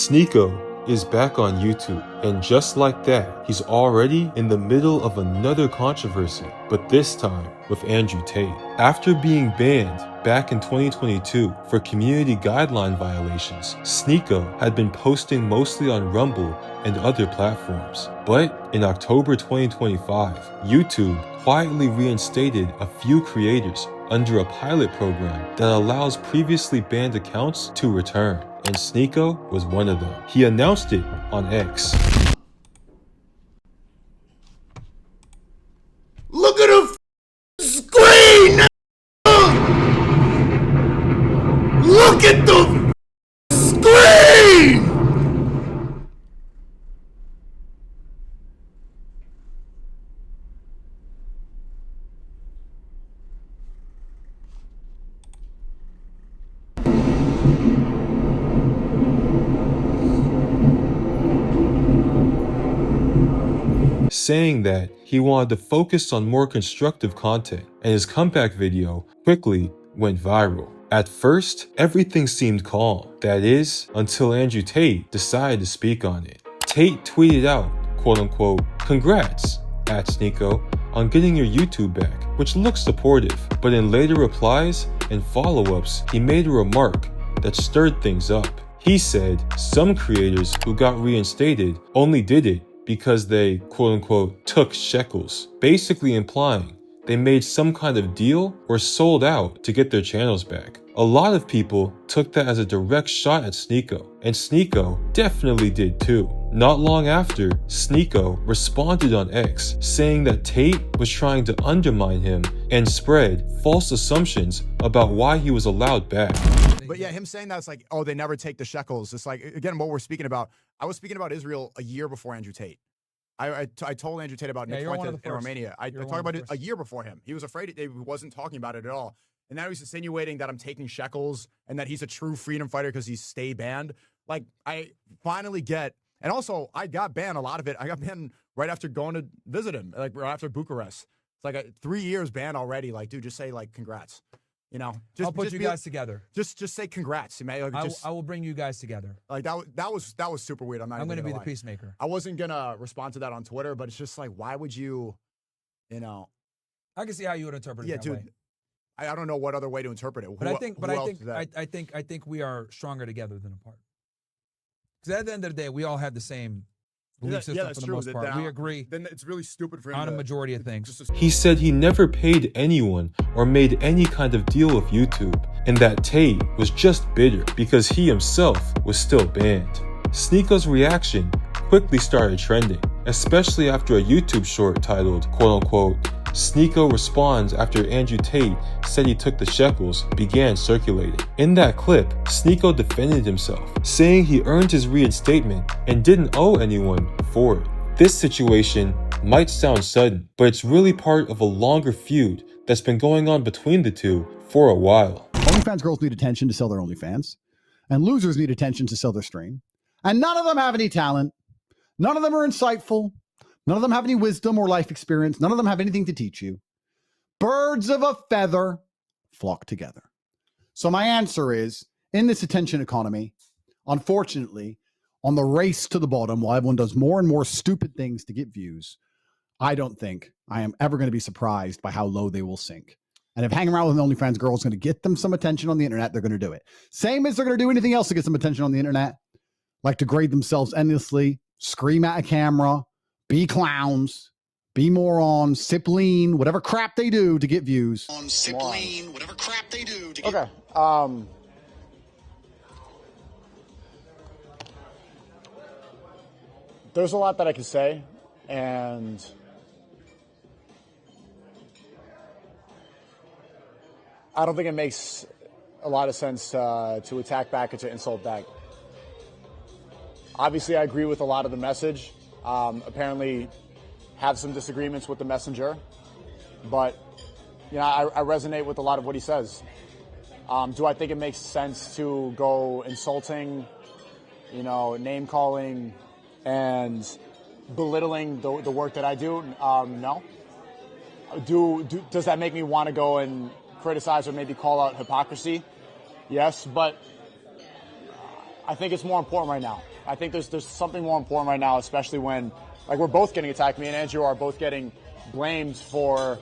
Sneako is back on YouTube, and just like that, he's already in the middle of another controversy, but this time with Andrew Tate. After being banned back in 2022 for community guideline violations, Sneako had been posting mostly on Rumble and other platforms. But in October 2025, YouTube quietly reinstated a few creators under a pilot program that allows previously banned accounts to return, and Sneako was one of them. He announced it on X. Look at the screen! Look at the screen! Saying that he wanted to focus on more constructive content, and his comeback video quickly went viral. At first, everything seemed calm, that is, until Andrew Tate decided to speak on it. Tate tweeted out, quote-unquote, "Congrats, at Sneako, on getting your YouTube back," which looks supportive, but in later replies and follow-ups, he made a remark that stirred things up. He said some creators who got reinstated only did it because they, quote-unquote, took shekels, basically implying they made some kind of deal or sold out to get their channels back. A lot of people took that as a direct shot at Sneako, and Sneako definitely did too. Not long after, Sneako responded on X, saying that Tate was trying to undermine him and spread false assumptions about why he was allowed back. But yeah, him saying that, it's like, oh, they never take the shekels. It's like, again, what we're speaking about. I was speaking about Israel a year before Andrew Tate. I told Andrew Tate about Nick Fuentes in Romania. I talked about it a year before him. He was afraid he wasn't talking about it at all. And now he's insinuating that I'm taking shekels and that he's a true freedom fighter because he's stay banned. Like, I finally get, and also I got banned, a lot of it. I got banned right after going to visit him, like right after Bucharest. It's like 3 years banned already. Like, dude, just say like, congrats. You know, I'll put you guys together. Just say congrats, man. Like, I will bring you guys together. Like that was super weird. I'm going to be the peacemaker. I wasn't gonna respond to that on Twitter, but it's just like, why would you? You know, I can see how you would interpret it. Yeah, that dude. Way. I don't know what other way to interpret it. But I think we are stronger together than apart. Because at the end of the day, we all have the same belief system for the most part. We agree. Then it's really stupid for him on a majority of things. He said he never paid anyone or made any kind of deal with YouTube, and that Tate was just bitter because he himself was still banned. Sneako's reaction quickly started trending, especially after a YouTube short titled, quote-unquote, "Sneako responds after Andrew Tate said he took the shekels" began circulating. In that clip, Sneako defended himself, saying he earned his reinstatement and didn't owe anyone for it. This situation might sound sudden, but it's really part of a longer feud that's been going on between the two for a while. OnlyFans girls need attention to sell their OnlyFans, and losers need attention to sell their stream. And none of them have any talent. None of them are insightful. None of them have any wisdom or life experience. None of them have anything to teach you. Birds of a feather flock together. So my answer is, in this attention economy, unfortunately, on the race to the bottom, while everyone does more and more stupid things to get views, I don't think I am ever going to be surprised by how low they will sink. And if hanging around with an OnlyFans girl is going to get them some attention on the internet, they're going to do it. Same as they're going to do anything else to get some attention on the internet, like degrade themselves endlessly, scream at a camera, be clowns, be morons, sip lean, whatever crap they do to get views. Okay. There's a lot that I could say, and I don't think it makes a lot of sense to attack back or to insult back. Obviously, I agree with a lot of the message. Apparently have some disagreements with the messenger, but you know, I resonate with a lot of what he says. Do I think it makes sense to go insulting, you know, name calling and belittling the work that I do? No. Does that make me want to go and criticize or maybe call out hypocrisy? Yes, but I think it's more important right now. I think there's something more important right now, especially when, like, we're both getting attacked. Me and Andrew are both getting blamed for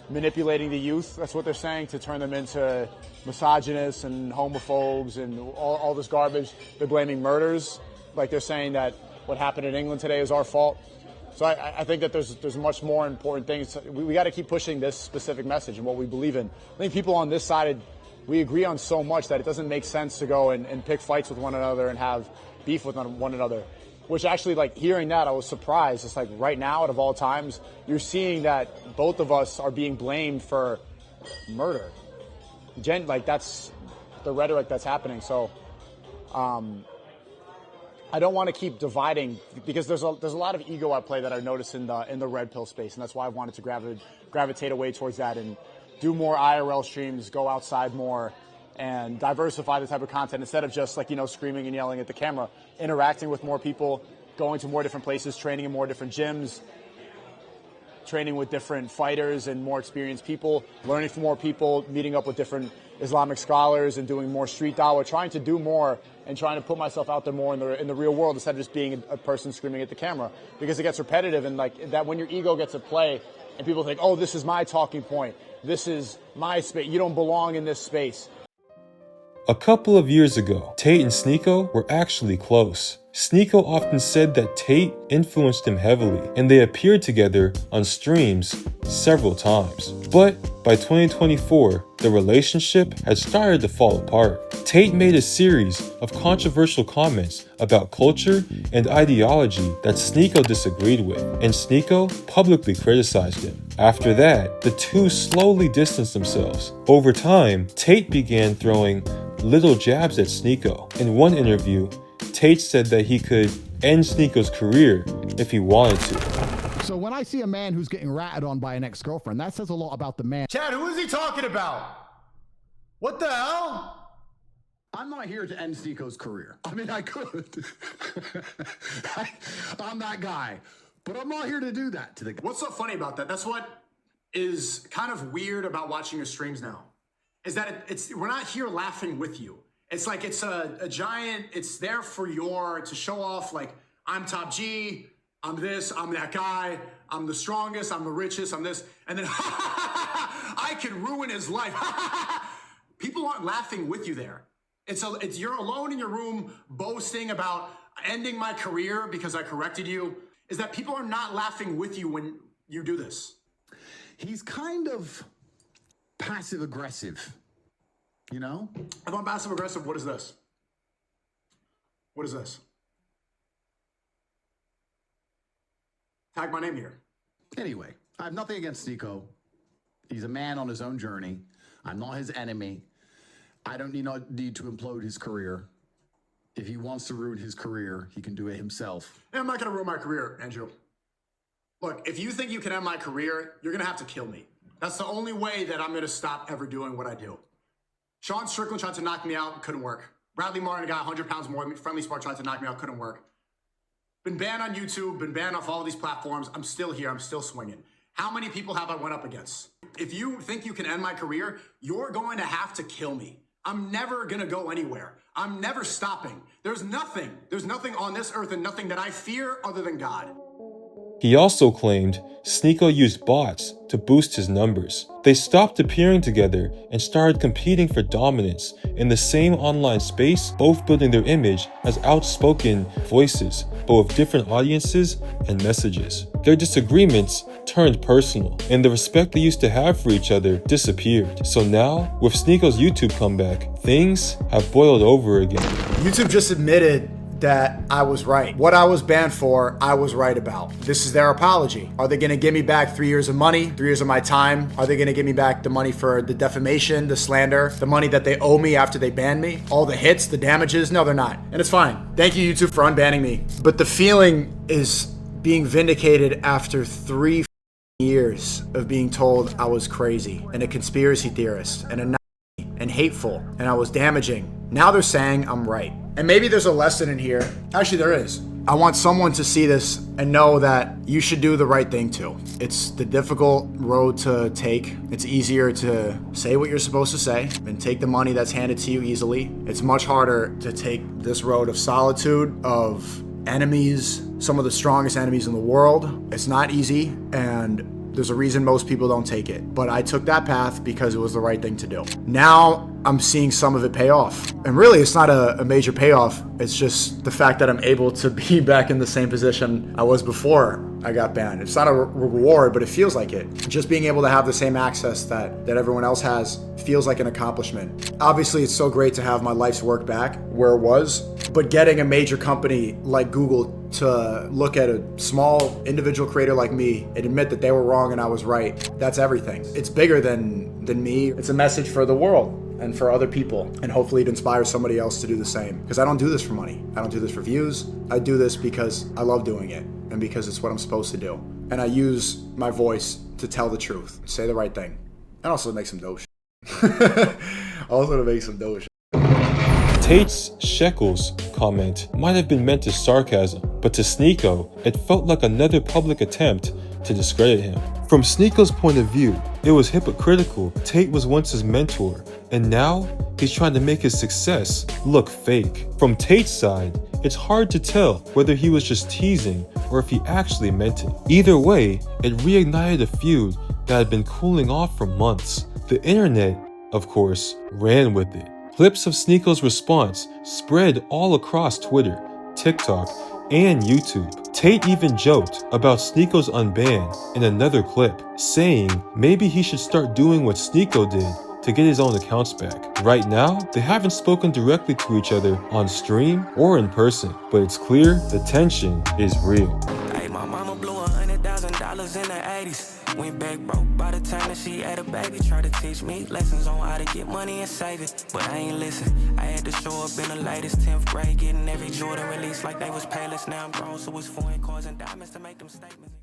manipulating the youth. That's what they're saying, to turn them into misogynists and homophobes and all this garbage. They're blaming murders. Like, they're saying that what happened in England today is our fault. So I think that there's much more important things. We got to keep pushing this specific message and what we believe in. I think people on this side, we agree on so much that it doesn't make sense to go and pick fights with one another and have beef with one another. Which actually, like, hearing that, I was surprised. It's like right now, out of all times, you're seeing that both of us are being blamed for murder. Like, that's the rhetoric that's happening. So I don't want to keep dividing, because there's a lot of ego at play that I noticed in the red pill space, and that's why I wanted to gravitate away towards that and do more IRL streams, go outside more, and diversify the type of content instead of just, like, you know, screaming and yelling at the camera. Interacting with more people, going to more different places, training in more different gyms, training with different fighters and more experienced people, learning from more people, meeting up with different Islamic scholars and doing more street dawah, trying to do more and trying to put myself out there more in the real world instead of just being a person screaming at the camera, because it gets repetitive. And like that, when your ego gets at play and people think, oh, this is my talking point, this is my space, you don't belong in this space. A couple of years ago, Tate and Sneako were actually close. Sneako often said that Tate influenced him heavily, and they appeared together on streams several times. But by 2024, the relationship had started to fall apart. Tate made a series of controversial comments about culture and ideology that Sneako disagreed with, and Sneako publicly criticized him. After that, the two slowly distanced themselves. Over time, Tate began throwing little jabs at Sneako. In one interview, Tate said that he could end Sneako's career if he wanted to. So when I see a man who's getting ratted on by an ex-girlfriend, that says a lot about the man. Chad, who is he talking about? What the hell? I'm not here to end Sneako's career. I mean, I could. I'm that guy. But I'm not here to do that to the guy. What's so funny about that? That's what is kind of weird about watching your streams now, is that we're not here laughing with you. It's like it's a giant, it's there for to show off, like, I'm top G, I'm this, I'm that guy, I'm the strongest, I'm the richest, I'm this, and then I can ruin his life. People aren't laughing with you there. It's you're alone in your room boasting about ending my career because I corrected you. Is that people are not laughing with you when you do this. He's kind of passive aggressive. You know? If I'm passive aggressive, what is this? What is this? Tag my name here. Anyway, I have nothing against Sneako. He's a man on his own journey. I'm not his enemy. I don't need to implode his career. If he wants to ruin his career, he can do it himself. Yeah, I'm not going to ruin my career, Andrew. Look, if you think you can end my career, you're going to have to kill me. That's the only way that I'm going to stop ever doing what I do. Sean Strickland tried to knock me out, couldn't work. Bradley Martin got 100 pounds more than me. Friendly Smart tried to knock me out, couldn't work. Been banned on YouTube, been banned off all of these platforms. I'm still here, I'm still swinging. How many people have I went up against? If you think you can end my career, you're going to have to kill me. I'm never gonna go anywhere. I'm never stopping. There's nothing on this earth and nothing that I fear other than God. He also claimed Sneako used bots to boost his numbers. They stopped appearing together and started competing for dominance in the same online space, both building their image as outspoken voices, but with different audiences and messages. Their disagreements turned personal, and the respect they used to have for each other disappeared. So now, with Sneako's YouTube comeback, things have boiled over again. YouTube just admitted that I was right. What I was banned for, I was right about. This is their apology. Are they gonna give me back 3 years of money, 3 years of my time? Are they gonna give me back the money for the defamation, the slander, the money that they owe me after they banned me? All the hits, the damages? No, they're not. And it's fine. Thank you, YouTube, for unbanning me. But the feeling is being vindicated after 3 years of being told I was crazy and a conspiracy theorist and a Nazi and hateful and I was damaging. Now they're saying I'm right. And maybe there's a lesson in here. Actually, there is. I want someone to see this and know that you should do the right thing too. It's the difficult road to take. It's easier to say what you're supposed to say and take the money that's handed to you easily. It's much harder to take this road of solitude, of enemies, some of the strongest enemies in the world. It's not easy, and there's a reason most people don't take it. But I took that path because it was the right thing to do. Now I'm seeing some of it pay off. And really, it's not a major payoff. It's just the fact that I'm able to be back in the same position I was before I got banned. It's not a reward, but it feels like it. Just being able to have the same access that everyone else has feels like an accomplishment. Obviously, it's so great to have my life's work back where it was, but getting a major company like Google to look at a small individual creator like me and admit that they were wrong and I was right, that's everything. It's bigger than me. It's a message for the world and for other people, and hopefully it inspires somebody else to do the same. Because I don't do this for money. I don't do this for views. I do this because I love doing it and because it's what I'm supposed to do. And I use my voice to tell the truth, say the right thing, and also to make some dough. Also to make some dough. Tate's shekels comment might have been meant as sarcasm, but to Sneako, it felt like another public attempt to discredit him. From Sneako's point of view, it was hypocritical. Tate was once his mentor, and now he's trying to make his success look fake. From Tate's side, it's hard to tell whether he was just teasing or if he actually meant it. Either way, it reignited a feud that had been cooling off for months. The internet, of course, ran with it. Clips of Sneako's response spread all across Twitter, TikTok, and YouTube. Tate even joked about Sneako's unban in another clip, saying maybe he should start doing what Sneako did to get his own accounts back. Right now, they haven't spoken directly to each other on stream or in person, but it's clear the tension is real. Hey, my mama blew $100,000 in the 80s. Went back broke by the time that she had a baby. Tried to teach me lessons on how to get money and save it, but I ain't listen. I had to show up in the latest 10th grade, getting every Jordan release like they was payless. Now I'm grown, so it's foreign cars and diamonds to make them statements.